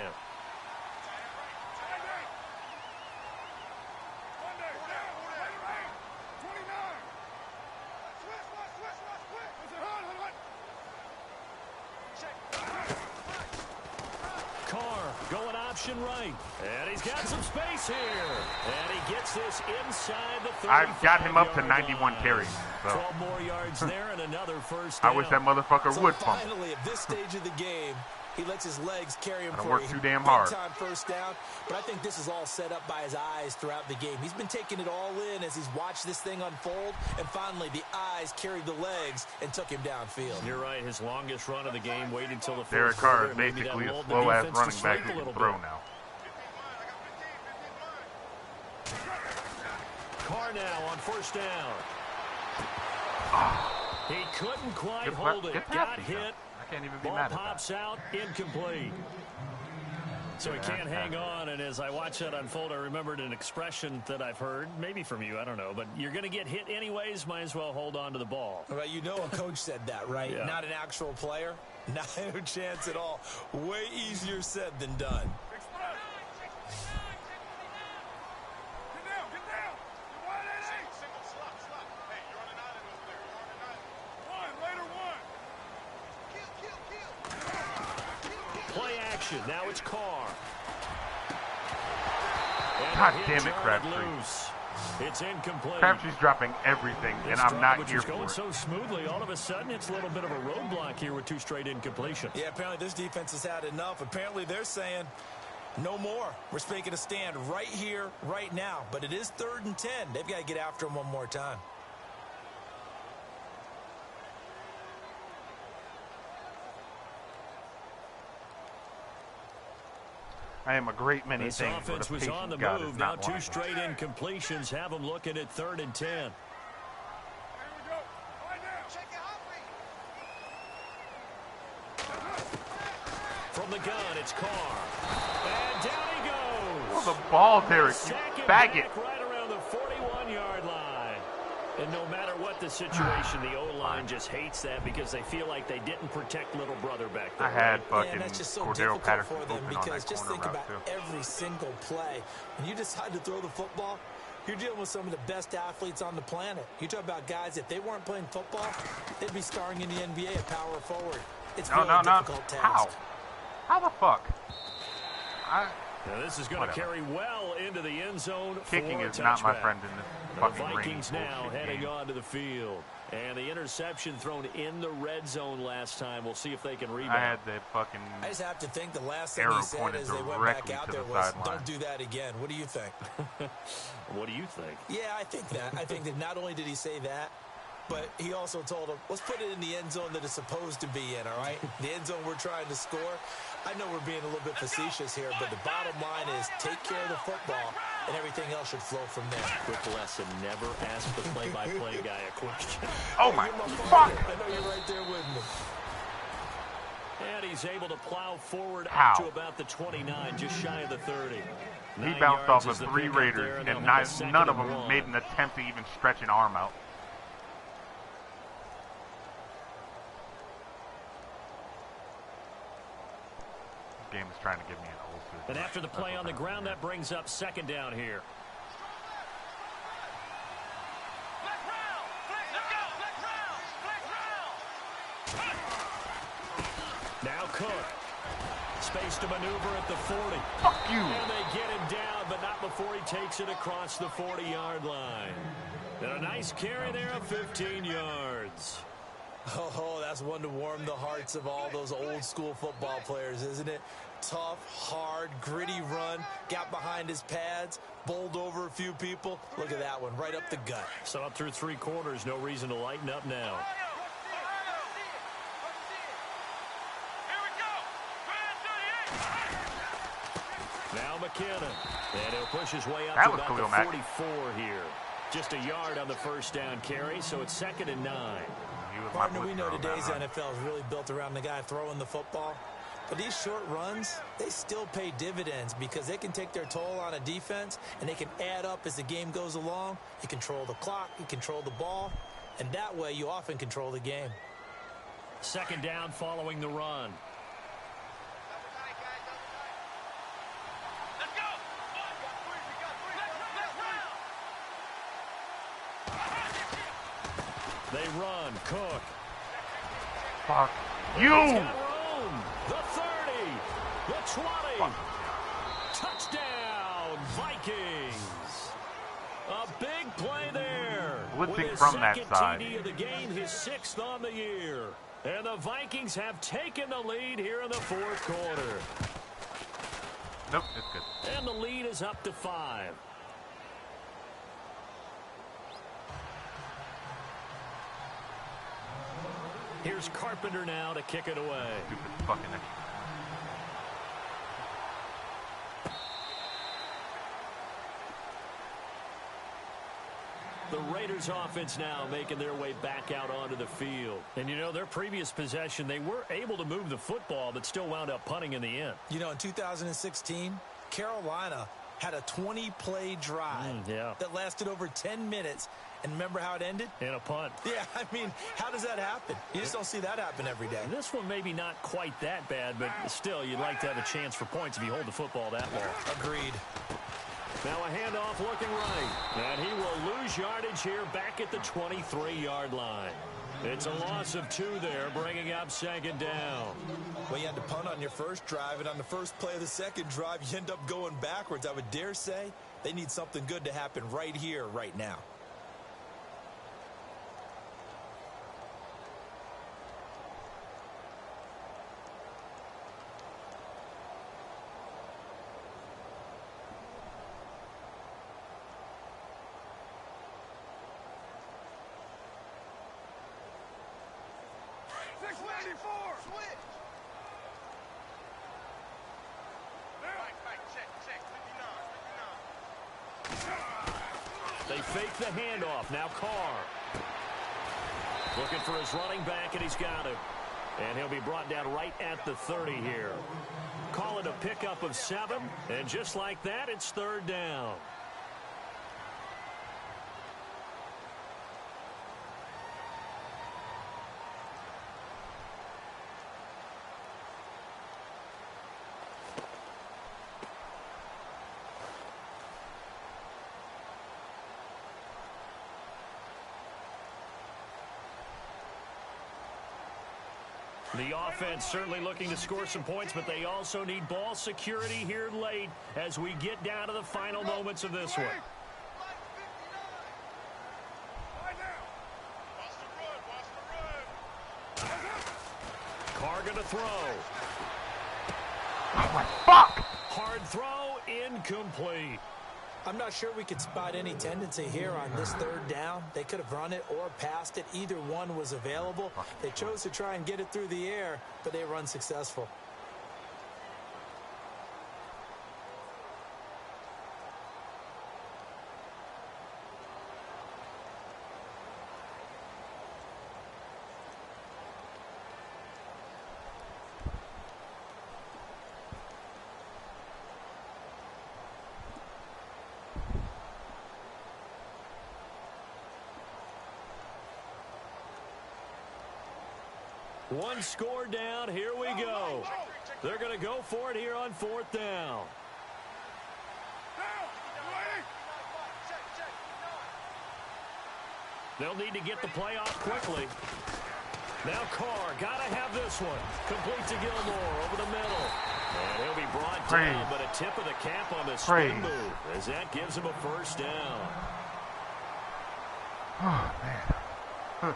Going option right. And he's got some space here. And he gets this inside the 35. I've got him up to 91 carries. So. 12 more yards there and another 1st down. I wish that motherfucker would pump. Finally, at this stage of the game, he lets his legs carry him for work too damn hard. Big-time 1st down. But I think this is all set up by his eyes throughout the game. He's been taking it all in as he's watched this thing unfold. And finally, the eyes carried the legs and took him downfield. You're right. His longest run of the game waited until the 4th Derek Carr is quarter. basically a slow-ass running back who can throw now. Carr now on 1st down. He couldn't quite hold it. Got hit. I can't even be Ball mad at pops that. out, incomplete. So he can't hang on, and as I watch that unfold, I remembered an expression that I've heard, maybe from you, I don't know, but you're going to get hit anyways, might as well hold on to the ball. Well, you know a coach said that, right? Yeah. Not an actual player. Not a chance at all. Way easier said than done. Play action. Now it's Carr. God damn it, Crabtree. It's incomplete. Crabtree's dropping everything, and I'm not here for it. Going so smoothly, all of a sudden, it's a little bit of a roadblock here with 2 straight incompletions. Yeah, apparently this defense has had enough. Apparently they're saying, no more. We're making a stand right here, right now. But it is 3rd and 10. They've got to get after him one more time. I am a great many this things. Offense was on the move. Now 2 straight incompletions have them looking at 3rd and 10. From the gun, it's Carr. And down he goes. Oh, the ball, Derek. You bag it. Right around the 41-yard line. And no matter what the situation, the O-line just hates that because they feel like they didn't protect little brother back there. I had fucking that's just so Cordero Patterson for them open on because that just corner think about route, too. every single play. When you decide to throw the football, you're dealing with some of the best athletes on the planet. You talk about guys, if they weren't playing football, they'd be starring in the NBA at power forward. It's a really difficult task. How the fuck? Now this is going to carry well into the end zone. Kicking is not my friend in this fucking The Vikings rain now heading game. onto the field. And the interception thrown in the red zone last time. We'll see if they can rebound. I had the fucking I just have to think the last thing arrow he said pointed as they went back directly out to there the was, sideline. don't do that again. What do you think? What do you think? Yeah, I think that. I think that not only did he say that, but he also told him, let's put it in the end zone that it's supposed to be in, all right? The end zone we're trying to score. I know we're being a little bit facetious here, but the bottom line is take care of the football, and everything else should flow from there. Quick lesson, never ask the play-by-play guy a question. Oh, my fuck! I know you're right there with me. And he's able to plow forward How? up to about the 29, just shy of the 30. He bounced off of 3 Raiders, and none of them made an attempt to even stretch an arm out. This game is trying to give me an ulcer. And after the play on the ground, that brings up 2nd down here. Now Cook. Space to maneuver at the 40. Fuck you. And they get him down, but not before he takes it across the 40-yard line. And a nice carry there of 15 yards. Oh, that's one to warm the hearts of all those old school football players, isn't it? Tough, hard, gritty run, got behind his pads, bowled over a few people. Look at that one, right up the gut. So up through 3 quarters, no reason to lighten up now. Now McKinnon, and he'll push his way up to about the 44 here. Just a yard on the 1st down carry, so it's 2nd and 9. Partner, we know today's NFL is really built around the guy throwing the football. But these short runs, they still pay dividends because they can take their toll on a defense, and they can add up as the game goes along. You control the clock, you control the ball, and that way you often control the game. 2nd down following the run. They run. Cook. Fuck you. The 30. The 20. Fuck. Touchdown, Vikings. A big play there. Blitzing from that side. TD of the game, his 6th on the year. And the Vikings have taken the lead here in the 4th quarter. Nope, it's good. And the lead is up to 5. Here's Carpenter now to kick it away. Stupid fucking extra. The Raiders offense now making their way back out onto the field. And, you know, their previous possession, they were able to move the football, but still wound up punting in the end. You know, in 2016, Carolina had a 20-play drive that lasted over 10 minutes. And remember how it ended? In a punt. Yeah, I mean, how does that happen? You just don't see that happen every day. This one maybe not quite that bad, but still, you'd like to have a chance for points if you hold the football that long. Agreed. Now a handoff looking right. And he will lose yardage here back at the 23-yard line. It's a loss of 2 there, bringing up second down. Well, you had to punt on your first drive, and on the first play of the second drive, you end up going backwards. I would dare say they need something good to happen right here, right now. They fake the handoff. Now Carr. Looking for his running back, and he's got him. And he'll be brought down right at the 30 here. Call it a pickup of 7. And just like that, it's third down. The offense certainly looking to score some points, but they also need ball security here late as we get down to the final moments of this one. Carr going to throw. Oh, my fuck! Hard throw, incomplete. I'm not sure we could spot any tendency here on this third down. They could have run it or passed it. Either one was available. They chose to try and get it through the air, but they were unsuccessful. One score down. Here we go. They're going to go for it here on fourth down. They'll need to get the play off quickly. Now Carr, got to have this one. Complete to Gilmore over the middle. And he'll be brought down, but a tip of the cap on the spin move as that gives him a first down. Oh, man.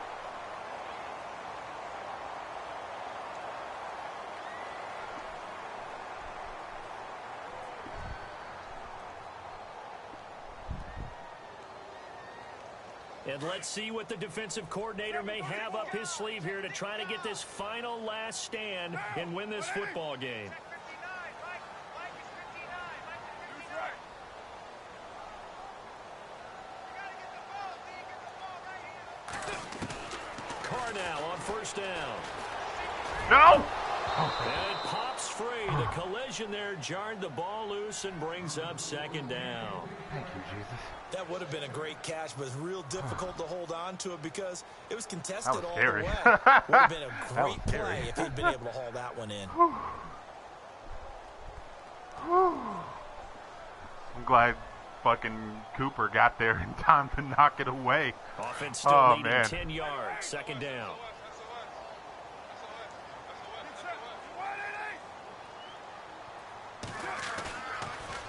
And let's see what the defensive coordinator may have up his sleeve here to try to get this final last stand and win this football game. Carr now on first down. No! And it pops free. The collision there jarred the ball loose and brings up second down. Thank you, Jesus. That would have been a great catch, but it's real difficult to hold on to it because it was contested all the way. Would have been a great play if he'd been able to haul that one in. I'm glad fucking Cooper got there in time to knock it away. Offense still leading 10 yards. Second down.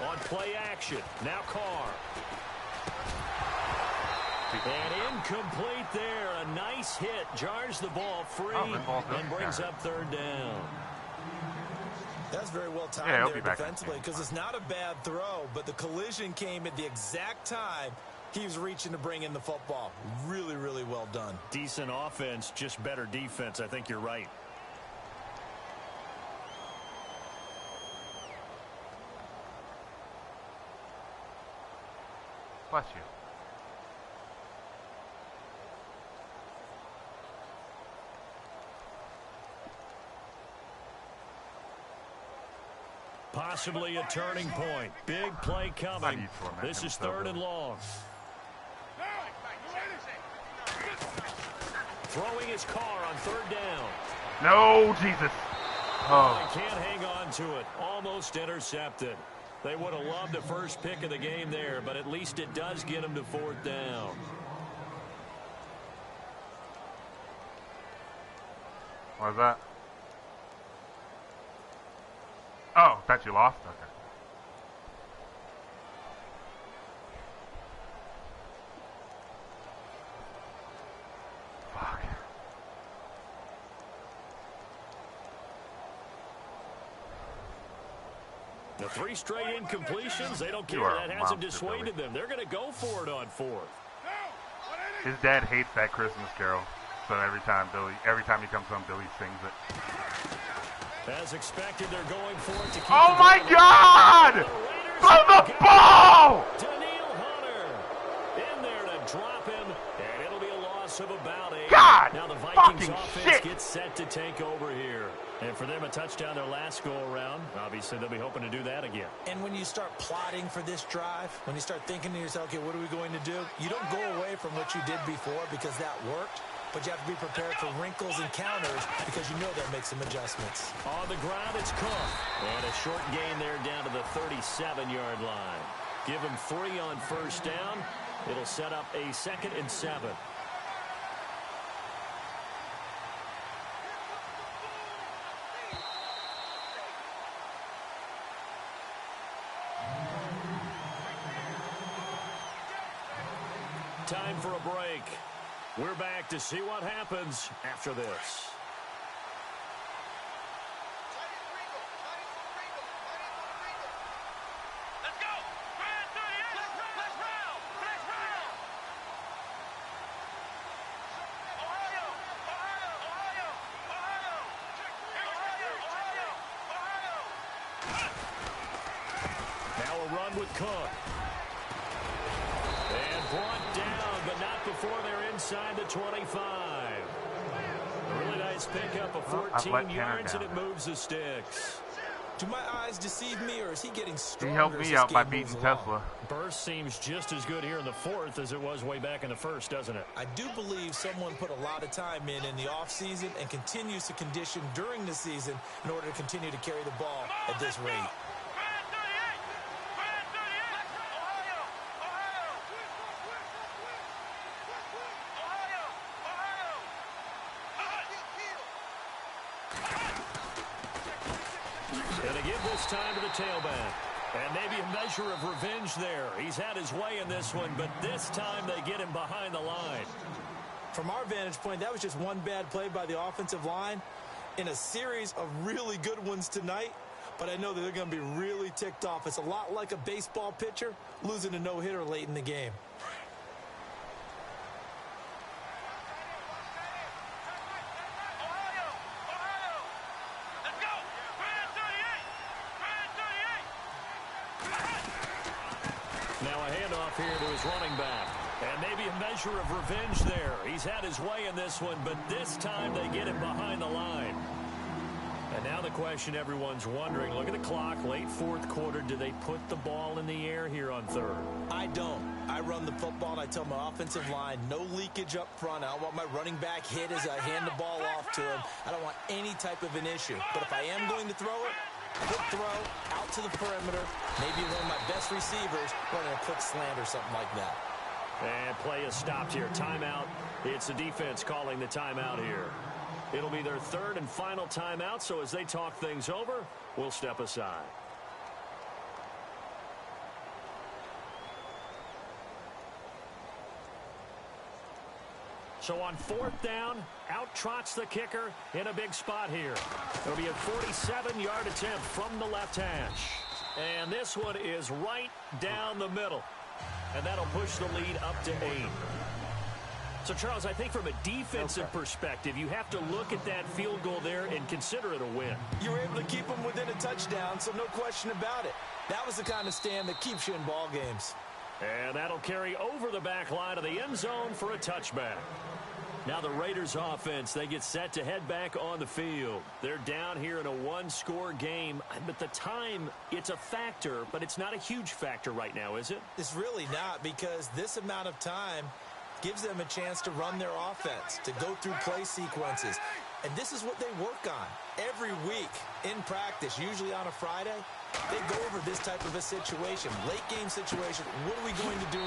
On play action. Now Carr. And incomplete there. A nice hit. Jars the ball free and brings up third down. That's very well timed there defensively because it's not a bad throw, but the collision came at the exact time he was reaching to bring in the football. Really, really well done. Decent offense, just better defense. I think you're right. Bless you. Possibly a turning point. Big play coming. This is 3rd and long. Throwing his car on 3rd down. No, Jesus. Oh. They can't hang on to it. Almost intercepted. They would have loved the first pick of the game there, but at least it does get them to 4th down. What was that? Oh, thought you lost? Okay. Fuck. The 3 straight incompletions, they don't care. That hasn't dissuaded them. They're going to go for it on 4th. His dad hates that Christmas Carol. So every time he comes home, Billy sings it. As expected, they're going for it to keep. Oh my God! Throw the ball! Daniil Hunter in there to drop him, and it'll be a loss of about 8. God! Now the Vikings offense gets set to take over here. And for them, a touchdown their last go-around. Obviously, they'll be hoping to do that again. And when you start plotting for this drive, when you start thinking to yourself, okay, what are we going to do? You don't go away from what you did before because that worked. But you have to be prepared for wrinkles and counters because you know they'll make some adjustments. On the ground, it's Cook. And a short gain there down to the 37-yard line. Give him 3 on 1st down. It'll set up a 2nd and 7. Time for a break. We're back to see what happens after this. Now a run with Cook. And brought down, but not before they're inside the 25. A really nice pickup of 14 yards, and it moves the sticks. Do my eyes deceive me, or is he getting stronger? He helped me out by beating Tesla. Burst seems just as good here in the 4th as it was way back in the 1st, doesn't it? I do believe someone put a lot of time in the offseason and continues to condition during the season in order to continue to carry the ball at this rate. Time to the tailback. And maybe a measure of revenge there. He's had his way in this one, but this time they get him behind the line. From our vantage point, that was just one bad play by the offensive line in a series of really good ones tonight. But I know that they're going to be really ticked off. It's a lot like a baseball pitcher losing a no-hitter late in the game. Here to his running back. And maybe a measure of revenge there. He's had his way in this one, but this time they get him behind the line. And now the question everyone's wondering, look at the clock, late 4th quarter, do they put the ball in the air here on 3rd? I don't. I run the football, and I tell my offensive line, no leakage up front. I don't want my running back hit as I hand the ball off to him. I don't want any type of an issue. But if I am going to throw it, quick throw, out to the perimeter, maybe one of my best receivers running a quick slant or something like that. And play is stopped here. Timeout. It's the defense calling the timeout here. It'll be their 3rd and final timeout, so as they talk things over, we'll step aside. So on 4th down, out trots the kicker in a big spot here. It'll be a 47-yard attempt from the left hash. And this one is right down the middle. And that'll push the lead up to 8. So, Charles, I think from a defensive perspective, you have to look at that field goal there and consider it a win. You were able to keep them within a touchdown, so no question about it. That was the kind of stand that keeps you in ball games. And that'll carry over the back line of the end zone for a touchback. Now the Raiders offense, they get set to head back on the field. They're down here in a one-score game. But the time, it's a factor, but it's not a huge factor right now, is it? It's really not, because this amount of time gives them a chance to run their offense, to go through play sequences. And this is what they work on every week in practice, usually on a Friday. They go over this type of a situation, late game situation. What are we going to do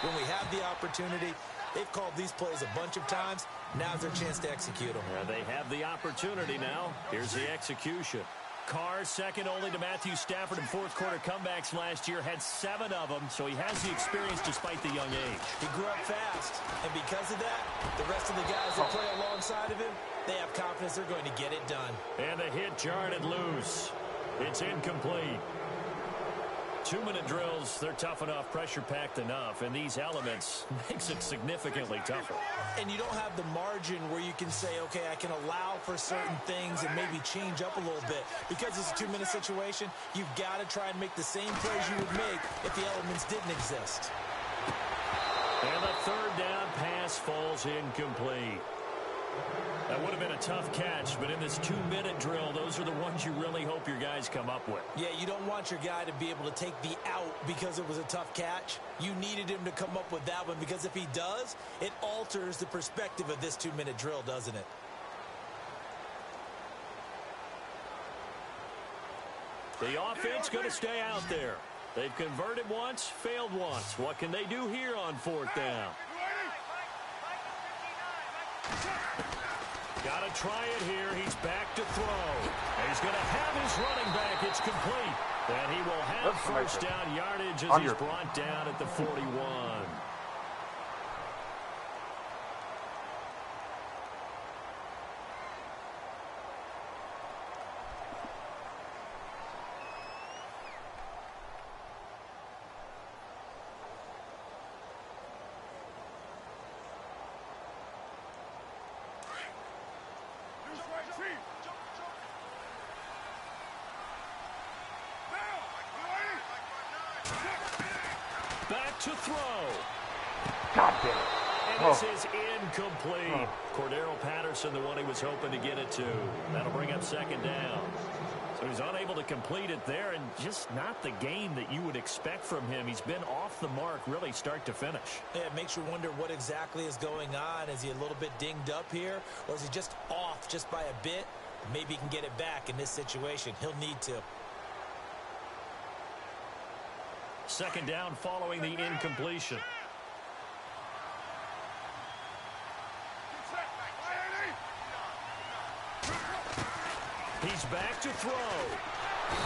when we have the opportunity? They've called these plays a bunch of times. Now's their chance to execute them. Yeah, they have the opportunity now. Here's the execution. Carr, second only to Matthew Stafford in fourth quarter comebacks last year, had 7 of them, so he has the experience despite the young age. He grew up fast, and because of that, the rest of the guys that play alongside of him, they have confidence they're going to get it done. And the hit jarred it loose. It's incomplete. 2-minute drills, they're tough enough, pressure-packed enough, and these elements makes it significantly tougher. And you don't have the margin where you can say, okay, I can allow for certain things and maybe change up a little bit. Because it's a 2-minute situation, you've got to try and make the same plays you would make if the elements didn't exist. And the third down pass falls incomplete. That would have been a tough catch, but in this 2-minute drill, those are the ones you really hope your guys come up with. Yeah, you don't want your guy to be able to take the out because it was a tough catch. You needed him to come up with that one, because if he does, it alters the perspective of this 2-minute drill, doesn't it? The offense going to stay out there. They've converted once, failed once. What can they do here on fourth down? Got to try it here. He's back to throw. He's going to have his running back. It's complete. And he will have first down yardage as he's brought down at the 41. Back to throw. God damn it. And this is incomplete. Cordero Patterson, the one he was hoping to get it to. That'll bring up second down. So he's unable to complete it there, and just not the game that you would expect from him. He's been off the mark really start to finish. Yeah, it makes you wonder what exactly is going on. Is he a little bit dinged up here, or is he just off just by a bit? Maybe he can get it back in this situation. He'll need to. Second down following the incompletion. He's back to throw.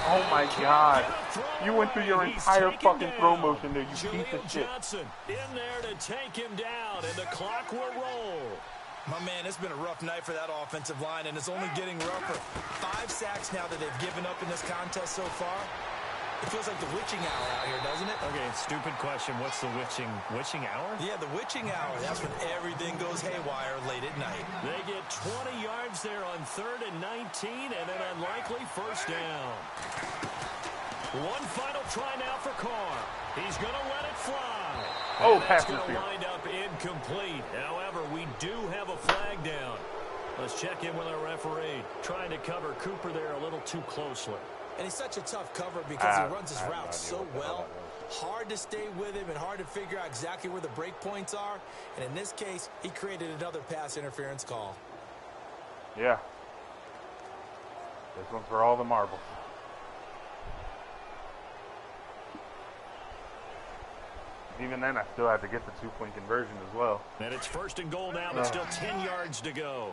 Oh my God. You went through your entire fucking throw motion there, you piece of shit. Johnson in there to take him down, and the clock will roll. My man, it's been a rough night for that offensive line, and it's only getting rougher. 5 sacks now that they've given up in this contest so far. It feels like the witching hour out here, doesn't it? Okay, stupid question. What's the witching hour? Yeah, the witching hour. That's when everything goes haywire late at night. They get 20 yards there on 3rd and 19, and an unlikely first down. One final try now for Carr. He's going to let it fly. Oh, pass interference. That's going to wind up incomplete. However, we do have a flag down. Let's check in with our referee. Trying to cover Cooper there a little too closely. And he's such a tough cover because he runs his route so well. Hard to stay with him and hard to figure out exactly where the break points are. And in this case, he created another pass interference call. Yeah. This one's for all the marbles. Even then, I still had to get the 2-point conversion as well. And it's 1st and goal now, but still 10 yards to go.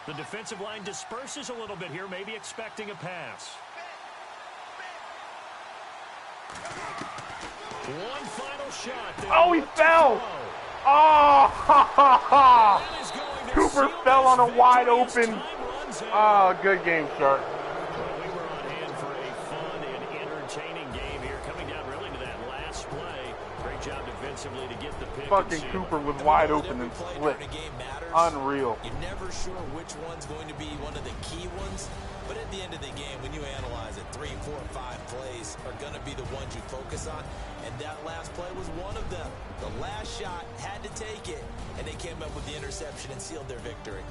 The defensive line disperses a little bit here, maybe expecting a pass. One final shot. Oh, he fell! Oh! Cooper fell on a wide open. Oh, good game, Shark. We were on hand for a fun and entertaining game here, coming down really to that last play. Great job defensively to get the pick. Fucking Cooper was wide open and split. Unreal. You're never sure which one's going to be one of the key ones, but at the end of the game, when you analyze it, 3, 4, 5 plays are going to be the ones you focus on, and that last play was one of them. The last shot had to take it, and they came up with the interception and sealed their victory.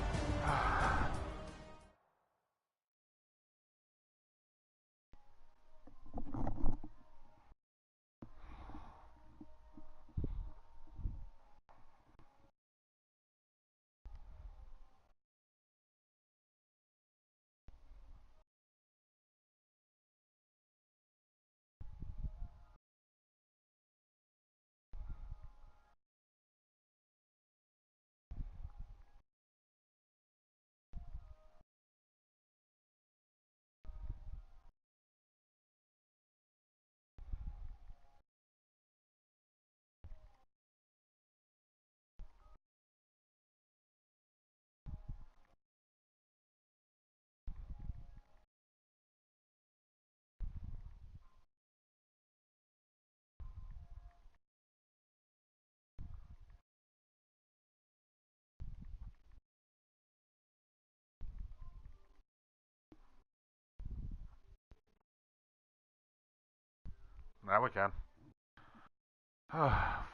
Now we can.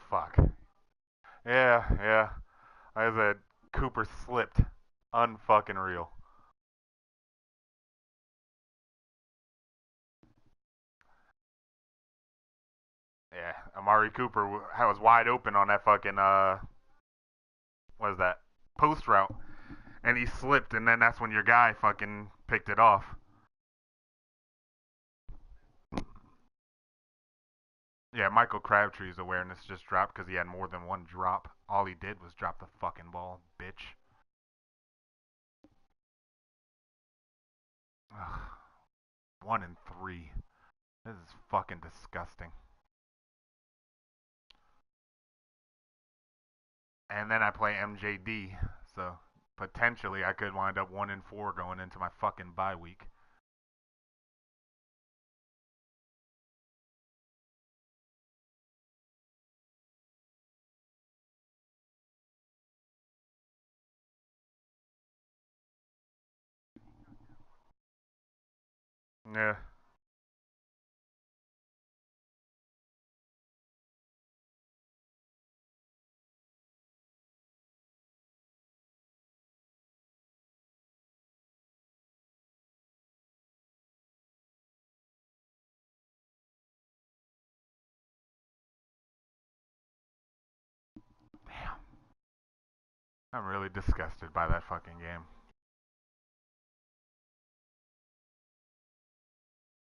Fuck. Yeah. I said Cooper slipped. Unfucking real. Yeah, Amari Cooper was wide open on that fucking, what is that? Post route. And he slipped, and then that's when your guy fucking picked it off. Yeah, Michael Crabtree's awareness just dropped because he had more than one drop. All he did was drop the fucking ball, bitch. Ugh. 1 and 3. This is fucking disgusting. And then I play MJD, so potentially I could wind up 1 and 4 going into my fucking bye week. Yeah. Damn. I'm really disgusted by that fucking game.